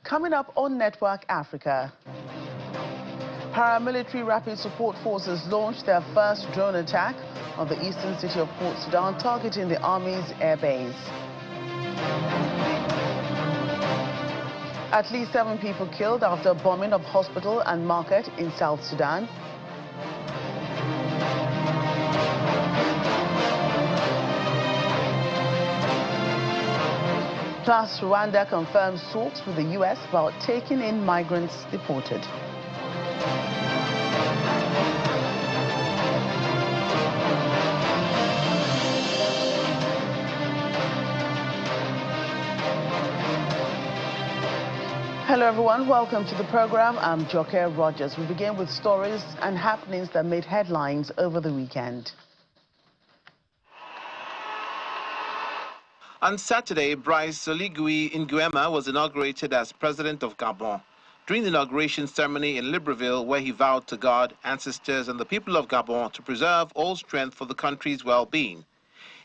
Coming up on Network Africa. Paramilitary Rapid Support Forces launched their first drone attack on the eastern city of Port Sudan, targeting the Army's airbase. At least 7 people killed after a bombing of hospital and market in South Sudan. Plus, Rwanda confirms talks with the U.S. about taking in migrants deported. Hello everyone, welcome to the program. I'm Joke Rogers. We begin with stories and happenings that made headlines over the weekend. On Saturday, Brice Oligui Nguema was inaugurated as president of Gabon. During the inauguration ceremony in Libreville, where he vowed to God, ancestors and the people of Gabon to preserve all strength for the country's well-being.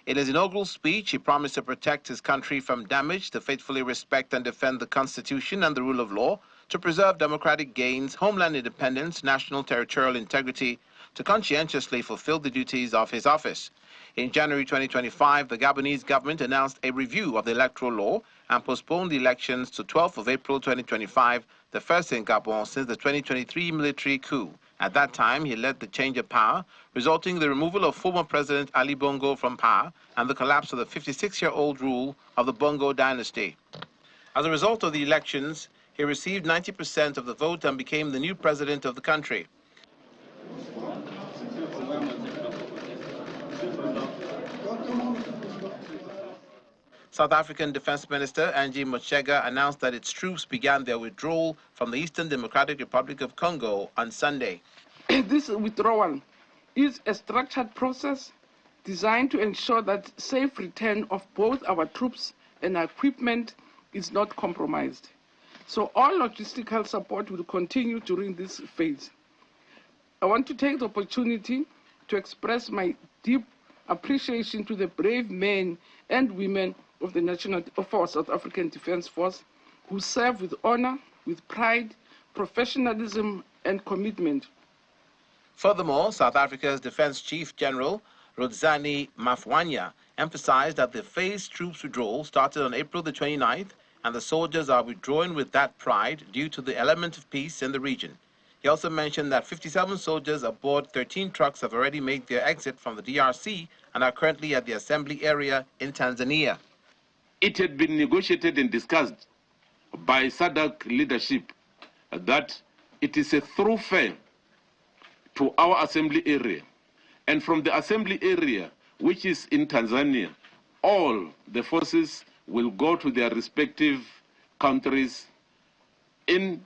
In his inaugural speech, he promised to protect his country from damage, to faithfully respect and defend the Constitution and the rule of law, to preserve democratic gains, homeland independence, national territorial integrity, to conscientiously fulfill the duties of his office. In January 2025, the Gabonese government announced a review of the electoral law and postponed the elections to 12th of April 2025, the first in Gabon since the 2023 military coup. At that time, he led the change of power, resulting in the removal of former President Ali Bongo from power and the collapse of the 56-year-old rule of the Bongo dynasty. As a result of the elections, he received 90% of the vote and became the new president of the country. South African Defense Minister Angie Motshega announced that its troops began their withdrawal from the Eastern Democratic Republic of Congo on Sunday. This withdrawal is a structured process designed to ensure that safe return of both our troops and our equipment is not compromised. So all logistical support will continue during this phase. I want to take the opportunity to express my deep appreciation to the brave men and women of the South African Defence Force who serve with honor, with pride, professionalism and commitment. Furthermore, South Africa's Defense Chief General Rodzani Mafwanya emphasized that the phased troops withdrawal started on April the 29th and the soldiers are withdrawing with that pride due to the element of peace in the region. He also mentioned that 57 soldiers aboard 13 trucks have already made their exit from the DRC and are currently at the assembly area in Tanzania. It had been negotiated and discussed by SADC leadership that it is a thoroughfare to our assembly area. And from the assembly area, which is in Tanzania, all the forces will go to their respective countries in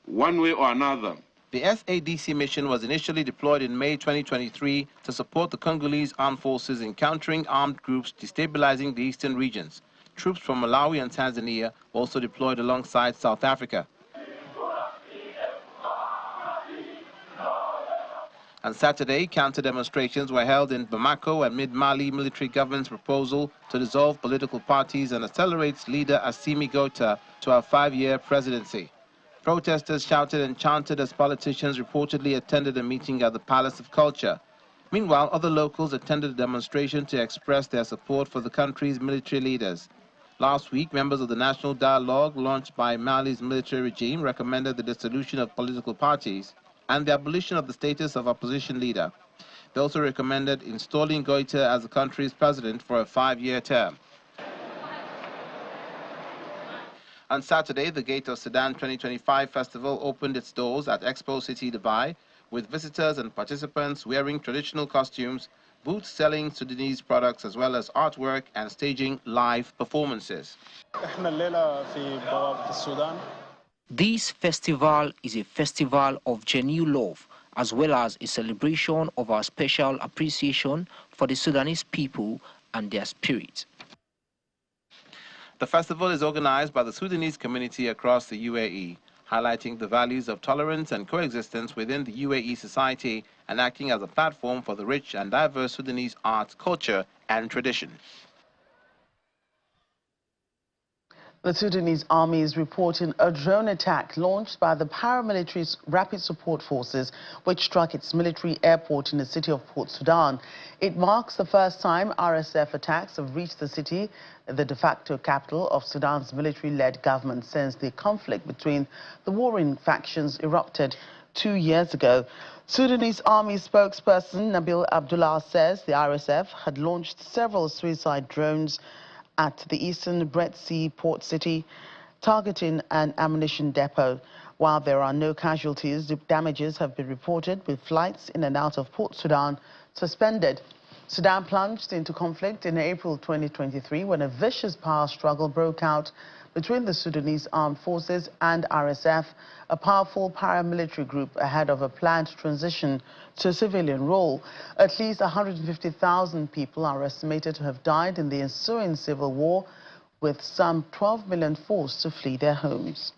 one way or another. The SADC mission was initially deployed in May 2023 to support the Congolese armed forces in countering armed groups destabilizing the eastern regions. Troops from Malawi and Tanzania were also deployed alongside South Africa. On Saturday, counter-demonstrations were held in Bamako amid Mali military government's proposal to dissolve political parties and accelerate leader Assimi Goïta to a 5-year presidency. Protesters shouted and chanted as politicians reportedly attended a meeting at the Palace of Culture. Meanwhile, other locals attended the demonstration to express their support for the country's military leaders. Last week, members of the National Dialogue, launched by Mali's military regime, recommended the dissolution of political parties and the abolition of the status of opposition leader. They also recommended installing Goïta as the country's president for a 5-year term. On Saturday, the Gate of Sudan 2025 festival opened its doors at Expo City, Dubai, with visitors and participants wearing traditional costumes, booths selling Sudanese products, as well as artwork and staging live performances. This festival is a festival of genuine love, as well as a celebration of our special appreciation for the Sudanese people and their spirit. The festival is organized by the Sudanese community across the UAE, highlighting the values of tolerance and coexistence within the UAE society and acting as a platform for the rich and diverse Sudanese art, culture, and tradition. The Sudanese army is reporting a drone attack launched by the paramilitary's Rapid Support Forces, which struck its military airport in the city of Port Sudan. It marks the first time RSF attacks have reached the city, the de facto capital of Sudan's military-led government, since the conflict between the warring factions erupted 2 years ago. Sudanese army spokesperson Nabil Abdullah says the RSF had launched several suicide drones at the eastern Red Sea port city, targeting an ammunition depot. While there are no casualties, the damages have been reported, with flights in and out of Port Sudan suspended. Sudan plunged into conflict in April 2023 when a vicious power struggle broke out between the Sudanese Armed Forces and RSF, a powerful paramilitary group, ahead of a planned transition to a civilian role. At least 150,000 people are estimated to have died in the ensuing civil war, with some 12 million forced to flee their homes.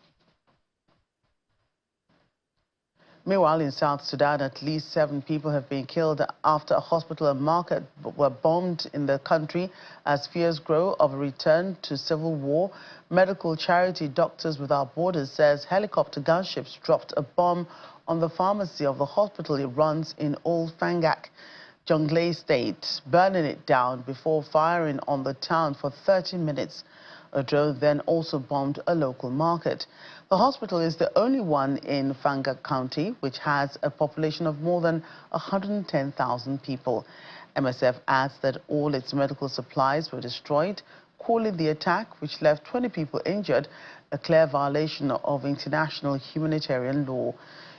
Meanwhile, in South Sudan, at least 7 people have been killed after a hospital and market were bombed in the country as fears grow of a return to civil war. Medical charity Doctors Without Borders says helicopter gunships dropped a bomb on the pharmacy of the hospital it runs in Old Fangak, Jonglei State, burning it down before firing on the town for 30 minutes. A drone then also bombed a local market. The hospital is the only one in Fangak County, which has a population of more than 110,000 people. MSF adds that all its medical supplies were destroyed, calling the attack, which left 20 people injured, a clear violation of international humanitarian law.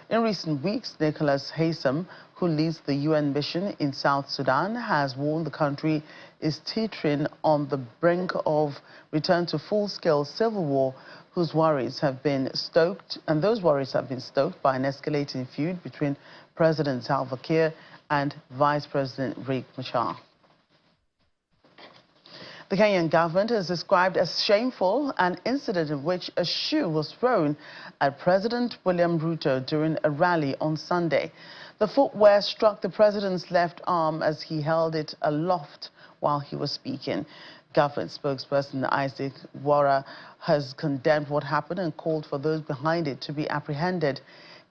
In recent weeks, Nicholas Haysom, who leads the UN mission in South Sudan, has warned the country is teetering on the brink of return to full-scale civil war, whose worries have been stoked, and those worries have been stoked by an escalating feud between President Salva Kiir and Vice President Riek Machar. The Kenyan government has described as shameful an incident in which a shoe was thrown at President William Ruto during a rally on Sunday. The footwear struck the president's left arm as he held it aloft while he was speaking. Government spokesperson Isaac Wara has condemned what happened and called for those behind it to be apprehended.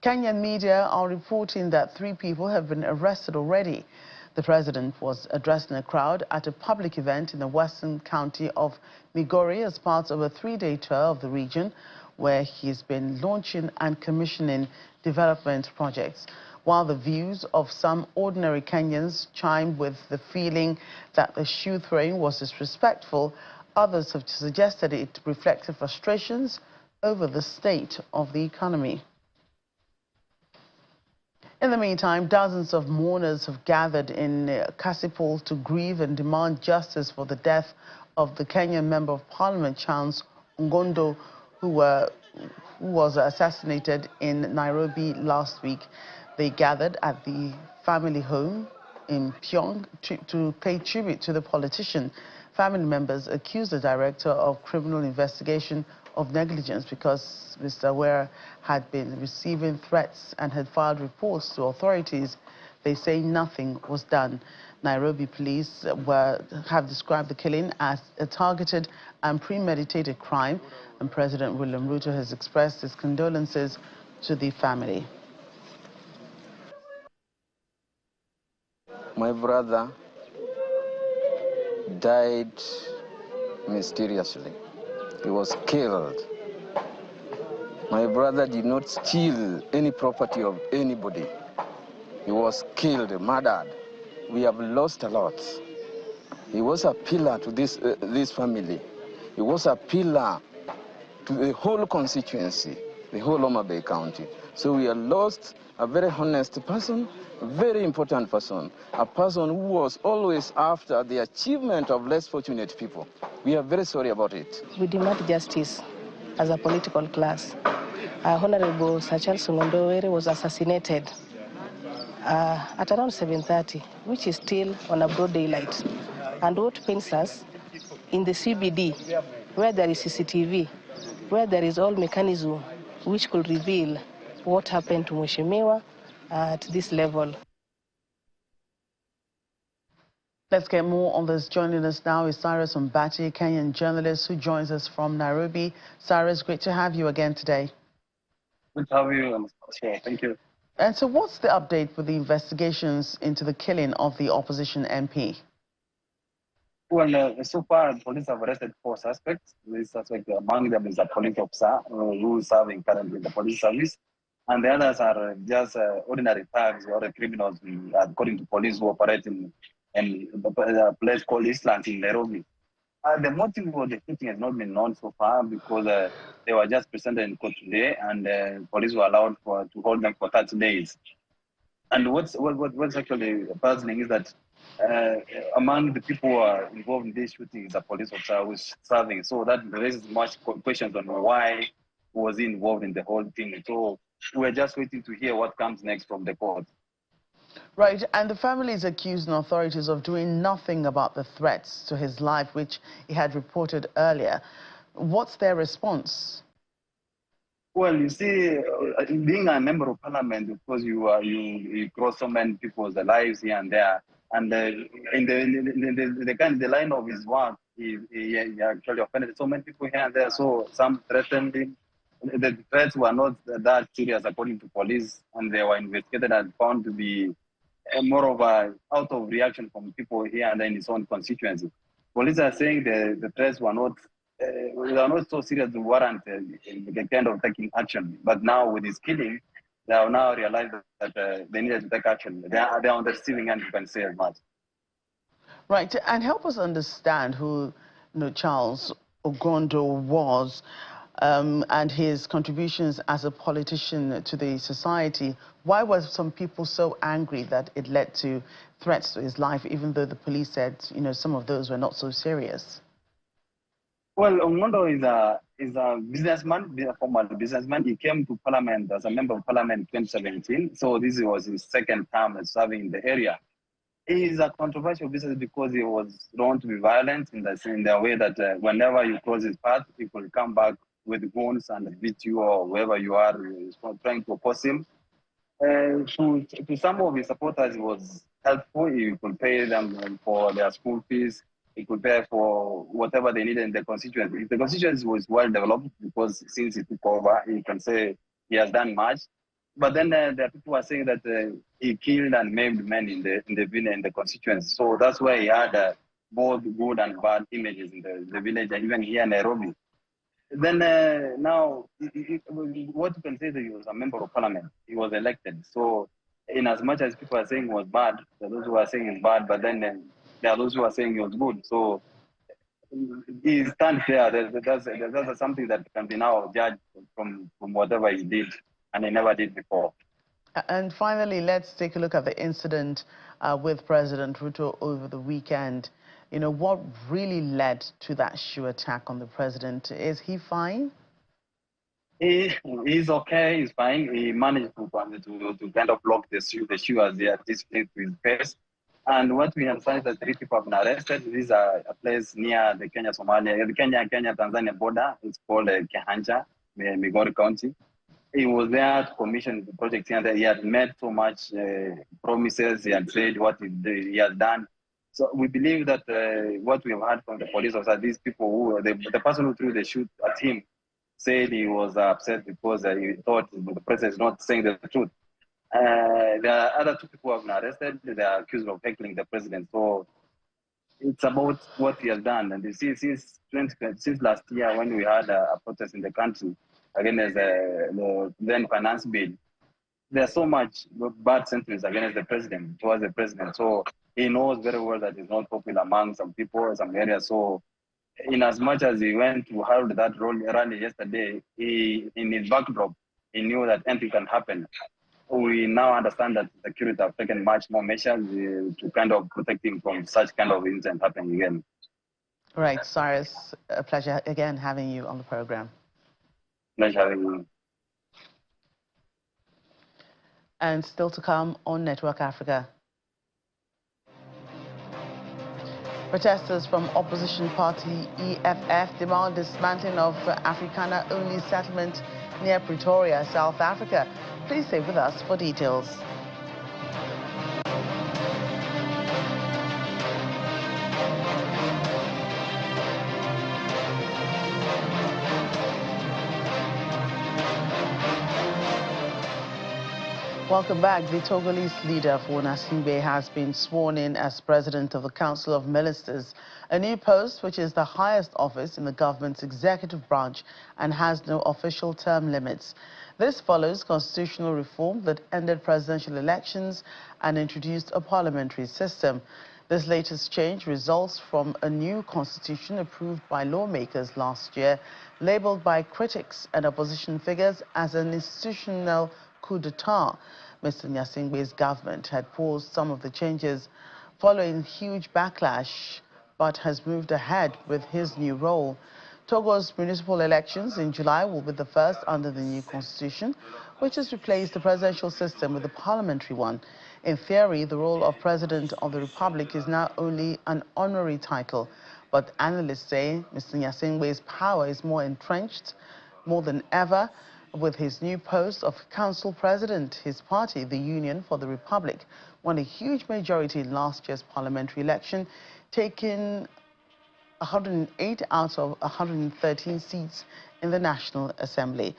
Kenyan media are reporting that 3 people have been arrested already. The president was addressing a crowd at a public event in the western county of Migori as part of a 3-day tour of the region, where he's been launching and commissioning development projects. While the views of some ordinary Kenyans chime with the feeling that the shoe throwing was disrespectful, others have suggested it reflected frustrations over the state of the economy. In the meantime, dozens of mourners have gathered in Kasipul to grieve and demand justice for the death of the Kenyan Member of Parliament, Charles Ngondo, who was assassinated in Nairobi last week. They gathered at the family home in Pyong to pay tribute to the politician. Family members accused the Director of Criminal Investigation of negligence because Mr. Ware had been receiving threats and had filed reports to authorities. They say nothing was done. Nairobi police have described the killing as a targeted and premeditated crime, and President William Ruto has expressed his condolences to the family. My brother died mysteriously. He was killed. My brother did not steal any property of anybody. He was killed, murdered. We have lost a lot. He was a pillar to this family. He was a pillar to the whole constituency, the whole Homa Bay County. So we have lost a very honest person, a very important person, a person who was always after the achievement of less fortunate people. We are very sorry about it. We demand justice as a political class. Honorable Sir Charles Onati was assassinated at around 7:30, which is still on a broad daylight. And what pains us, in the CBD, where there is CCTV, where there is all mechanism which could reveal what happened to Mheshimiwa at this level. Let's get more on this. Joining us now is Cyrus Onati, Kenyan journalist who joins us from Nairobi. Cyrus, great to have you again today. Good to have you. Thank you. And so what's the update with the investigations into the killing of the opposition MP? Well, so far, police have arrested 4 suspects. This suspect, among them is a police officer who is serving currently in the police service. And the others are just ordinary thugs or criminals, according to police, who operate in a place called Eastlands in Nairobi. The motive of the shooting has not been known so far because they were just presented in court today, and police were allowed to hold them for 30 days. And what's actually puzzling is that among the people who are involved in this shooting is a police officer who is serving. So that raises much questions on why was he involved in the whole thing. So we're just waiting to hear what comes next from the court. Right, and the family is accusing authorities of doing nothing about the threats to his life, which he had reported earlier. What's their response? Well, you see, being a member of parliament, of course, you cross so many people's lives here and there, and in the line of his work, he actually offended so many people here and there. So some threatened him. The threats were not that serious, according to police, and they were investigated and found to be more of a out of reaction from people here and in his own constituency. Police are saying the threats were not so serious to warrant the kind of taking action. But now with this killing, they have now realized that they needed to take action. They are on the receiving end, you can say as much. Right, and help us understand who Charles Ogondo was and his contributions as a politician to the society. Why were some people so angry that it led to threats to his life, even though the police said, some of those were not so serious? Well, Ogondo is a businessman, a former businessman. He came to parliament as a member of parliament in 2017. So this was his second term serving in the area. He is a controversial business because he was known to be violent in the way that whenever you cross his path, he will come back with guns and beat you or wherever you are trying to oppose him. To some of his supporters, he was helpful. He could pay them for their school fees. He could pay for whatever they needed in the constituency. The constituency was well developed because since he took over, you can say he has done much. But then there are people who are saying that he killed and maimed men in the constituency. So that's why he had both good and bad images in the village, and even here in Nairobi. Then now, what you can say is that he was a member of parliament. He was elected. So in as much as people are saying he was bad, there are those who are saying he's bad, but then there are those who are saying he was good. So he stands there. That's something that can be now judged from whatever he did, and he never did before. And finally, let's take a look at the incident with President Ruto over the weekend. What really led to that shoe attack on the president? Is he fine? He's okay. He's fine. He managed to kind of block the shoe as they are displayed to his face. And what we understand is that 3 people have been arrested. This is a place near the Kenya-Tanzania border. It's called Kehanja, Migori County. He was there to commission the project here. He had made so much promises. He had said what he has done. So we believe that what we have heard from the police was that these people the person who threw the shoe at him said he was upset because he thought the president is not saying the truth. There are other 2 people who have been arrested. They are accused of heckling the president. So it's about what he has done. And you see, since last year, when we had a protest in the country against the then finance bill, there's so much bad sentiments against the president, towards the president. So he knows very well that he's not popular among some people, some areas. So in as much as he went to hold that rally yesterday, in his backdrop, he knew that anything can happen. We now understand that security have taken much more measures to kind of protect him from such kind of incident happening again. Right, Cyrus, a pleasure again having you on the program. Pleasure having you. And still to come on Network Africa. Protesters from opposition party EFF demand dismantling of Afrikaner-only settlement near Pretoria, South Africa. Please stay with us for details. Welcome back. The Togolese leader Faguan has been sworn in as president of the Council of Ministers, a new post which is the highest office in the government's executive branch and has no official term limits. This follows constitutional reform that ended presidential elections and introduced a parliamentary system. This latest change results from a new constitution approved by lawmakers last year, labeled by critics and opposition figures as an institutional coup d'etat. Mr. Nyasingbe's government had paused some of the changes following huge backlash, but has moved ahead with his new role. Togo's municipal elections in July will be the first under the new constitution, which has replaced the presidential system with a parliamentary one. In theory, the role of President of the Republic is now only an honorary title, but analysts say Mr. Nyasingbe's power is more entrenched more than ever with his new post of council president. His party, the Union for the Republic, won a huge majority in last year's parliamentary election, taking 108 out of 113 seats in the National Assembly.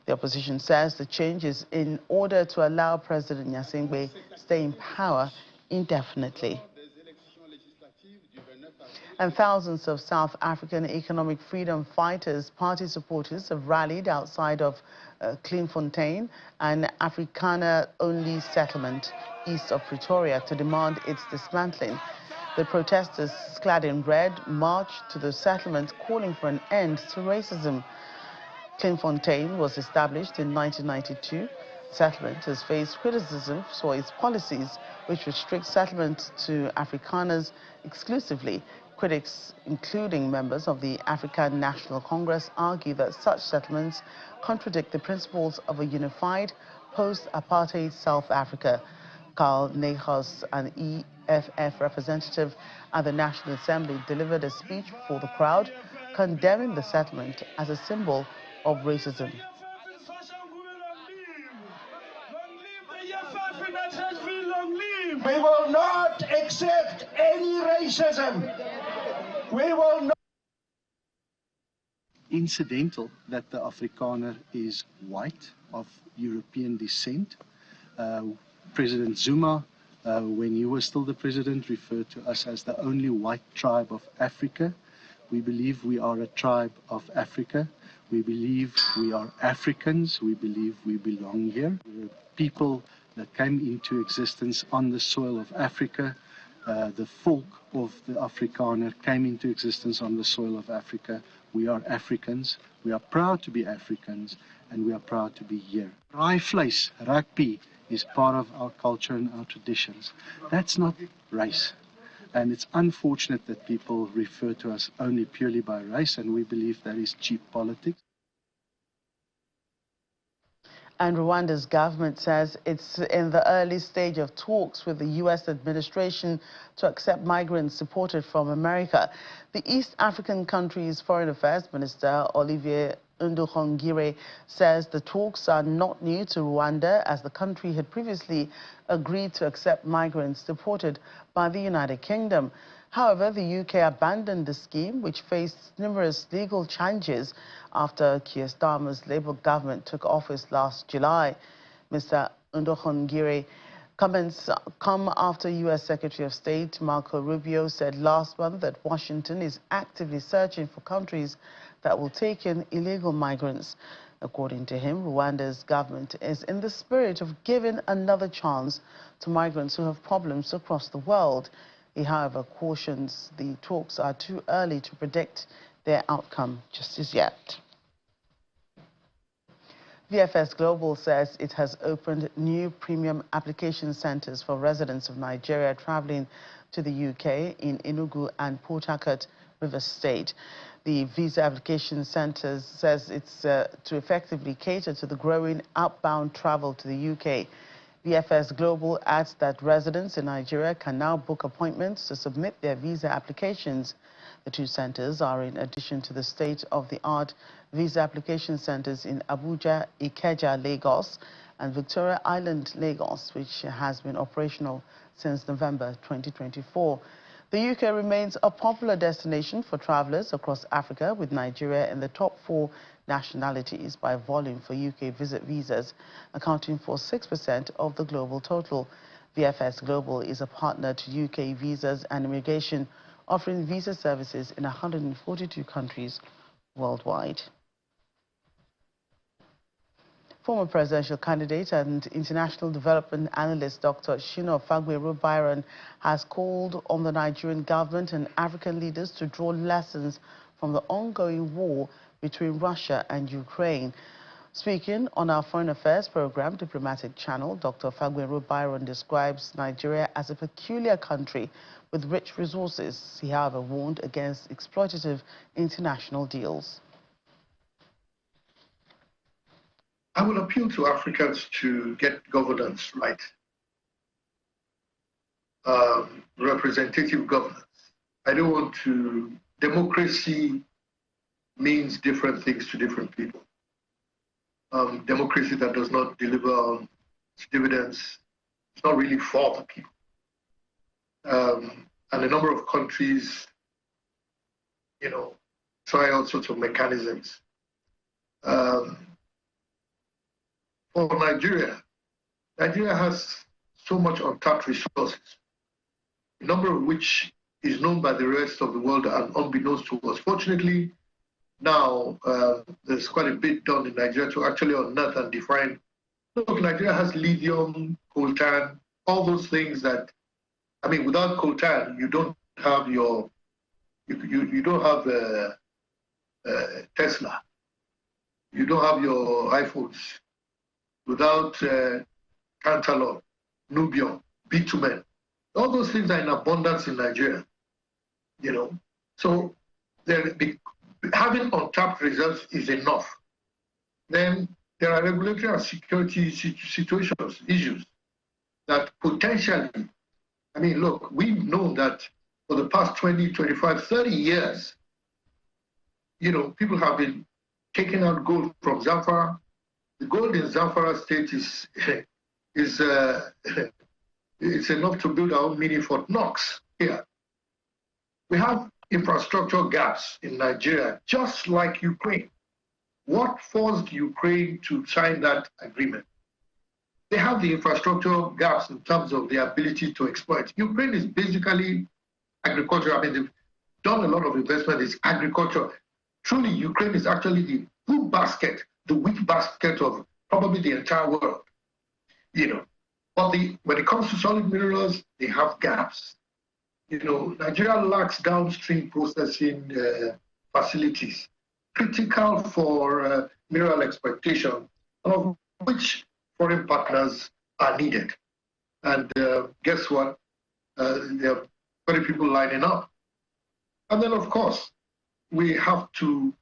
The opposition says the change is in order to allow President Nyasingbe stay in power indefinitely. And thousands of South African economic freedom fighters, party supporters, have rallied outside of Kleinfontein, an Afrikaner-only settlement east of Pretoria, to demand its dismantling. The protesters, clad in red, marched to the settlement calling for an end to racism. Kleinfontein was established in 1992. The settlement has faced criticism for its policies, which restrict settlement to Afrikaners exclusively. Critics, including members of the African National Congress, argue that such settlements contradict the principles of a unified post-apartheid South Africa. Carl Nehos, an EFF representative at the National Assembly, delivered a speech before the crowd condemning the settlement as a symbol of racism. We will not accept any racism. We will not. Incidental that the Afrikaner is white, of European descent. President Zuma, when he was still the president, referred to us as the only white tribe of Africa. We believe we are a tribe of Africa. We believe we are Africans. We believe we belong here. We're people that came into existence on the soil of Africa. The folk of the Afrikaner came into existence on the soil of Africa. We are Africans. We are proud to be Africans, and we are proud to be here. Raai vleis, rugby, is part of our culture and our traditions. That's not race. And it's unfortunate that people refer to us only purely by race, and we believe that is cheap politics. And Rwanda's government says it's in the early stage of talks with the U.S. administration to accept migrants deported from America. The East African country's Foreign Affairs Minister, Olivier Nduhungirehe, says the talks are not new to Rwanda, as the country had previously agreed to accept migrants deported by the United Kingdom. However, the UK abandoned the scheme, which faced numerous legal challenges after Keir Starmer's Labour government took office last July. Mr. Nduhungirehe comments come after U.S. Secretary of State Marco Rubio said last month that Washington is actively searching for countries that will take in illegal migrants. According to him, Rwanda's government is in the spirit of giving another chance to migrants who have problems across the world. He, however, cautions the talks are too early to predict their outcome just as yet. VFS Global says it has opened new premium application centers for residents of Nigeria traveling to the UK in Enugu and Port Harcourt, Rivers State. The visa application centers says it's to effectively cater to the growing outbound travel to the UK. VFS Global adds that residents in Nigeria can now book appointments to submit their visa applications. The two centers are in addition to the state-of-the-art visa application centers in Abuja, Ikeja, Lagos, and Victoria Island, Lagos, which has been operational since November 2024. The UK remains a popular destination for travelers across Africa, with Nigeria in the top 4 nationalities by volume for UK visit visas, accounting for 6% of the global total. VFS Global is a partner to UK Visas and Immigration, offering visa services in 142 countries worldwide. Former presidential candidate and international development analyst Dr. Shino Faguan has called on the Nigerian government and African leaders to draw lessons from the ongoing war between Russia and Ukraine. Speaking on our Foreign Affairs program, Diplomatic Channel, Dr. Faguan describes Nigeria as a peculiar country with rich resources. He, however, warned against exploitative international deals. I will appeal to Africans to get governance right, representative governance. I don't want to, democracy means different things to different people. Democracy that does not deliver on its dividends, it's not really for the people. And a number of countries, try all sorts of mechanisms. For Nigeria has so much untapped resources, a number of which is known by the rest of the world and unbeknownst to us. Fortunately, now there's quite a bit done in Nigeria to actually unearth and define. Look, Nigeria has lithium, coltan, all those things that, I mean, without coltan, you don't have your, you don't have Tesla, you don't have your iPhones. Without Tantalum, Nubium, bitumen, all those things are in abundance in Nigeria, So having untapped reserves is enough. Then there are regulatory and security situations, issues that potentially, I mean, look, we've known that for the past 20, 25, 30 years, people have been taking out gold from Zamfara. The gold in Zamfara state is it's enough to build our own mini Fort Knox here. We have infrastructure gaps in Nigeria, just like Ukraine. What forced Ukraine to sign that agreement? They have the infrastructure gaps in terms of their ability to exploit. Ukraine is basically agriculture. I mean, they've done a lot of investment in agriculture. Truly, Ukraine is actually the food basket, the wheat basket of probably the entire world, But when it comes to solid minerals, they have gaps. Nigeria lacks downstream processing facilities, critical for mineral exploitation, of which foreign partners are needed. And guess what? There are very people lining up. And then, of course, we have to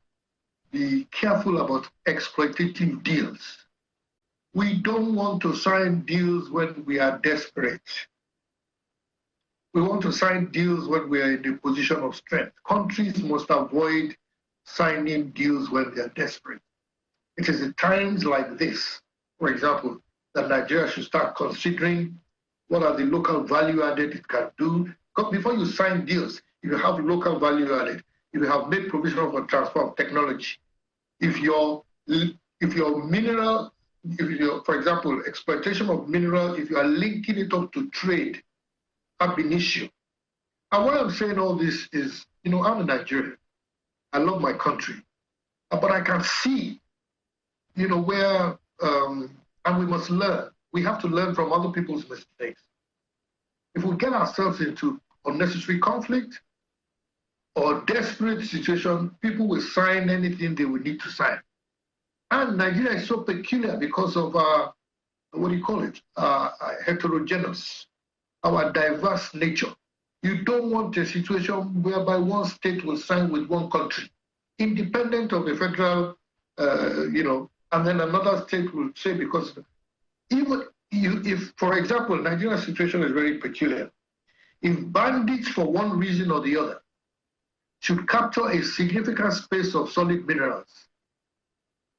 be careful about exploitative deals. We don't want to sign deals when we are desperate. We want to sign deals when we are in a position of strength. Countries must avoid signing deals when they are desperate. It is at times like this, for example, that Nigeria should start considering what are the local value added it can do. Because before you sign deals, if you have local value added, if you have made provision for transfer of technology, if your mineral, for example, exploitation of mineral, if you are linking it up to trade, ab initio. And why I'm saying all this is, I'm a Nigerian. I love my country. But I can see, where, and we must learn. We have to learn from other people's mistakes. If we get ourselves into unnecessary conflict or desperate situation, people will sign anything they will need to sign. And Nigeria is so peculiar because of our, heterogeneous, our diverse nature. You don't want a situation whereby one state will sign with one country, independent of a federal, and then another state will say, because even if, for example, Nigeria's situation is very peculiar. If bandits, for one reason or the other, should capture a significant space of solid minerals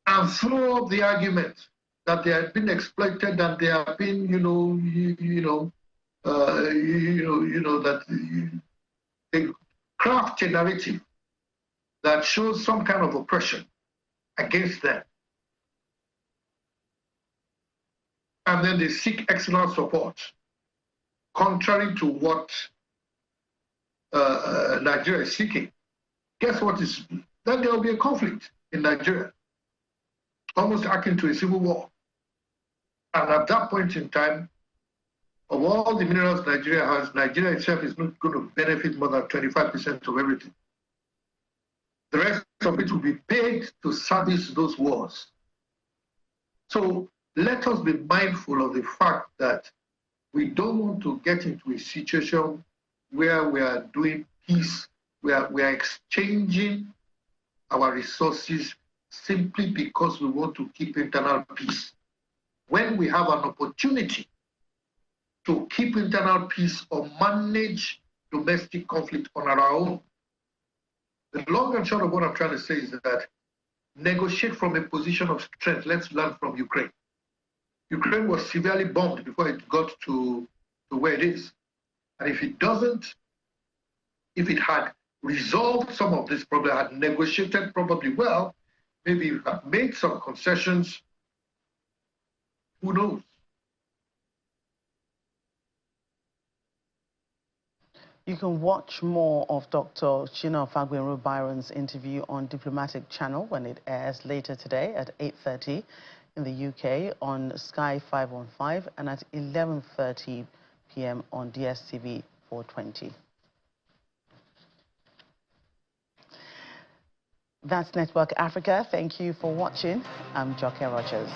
and throw up the argument that they have been exploited and they have been, that they craft a narrative that shows some kind of oppression, against them. And then they seek external support, contrary to what Nigeria is seeking. Guess what is, then there will be a conflict in Nigeria, almost akin to a civil war. And at that point in time, of all the minerals Nigeria has, Nigeria itself is not going to benefit more than 25% of everything. The rest of it will be paid to service those wars. So let us be mindful of the fact that we don't want to get into a situation where we are doing peace, where we are exchanging our resources simply because we want to keep internal peace. When we have an opportunity to keep internal peace or manage domestic conflict on our own, the long and short of what I'm trying to say is that negotiate from a position of strength. Let's learn from Ukraine. Ukraine was severely bombed before it got to where it is. And if it doesn't, if it had resolved some of this problem, had negotiated probably well, maybe have made some concessions, who knows? You can watch more of Dr. Shino Faguan Byron's interview on Diplomatic Channel when it airs later today at 8:30 in the UK on Sky 515 and at 11:30 p.m. on DSTV 420. That's Network Africa. Thank you for watching. I'm Joke Rogers.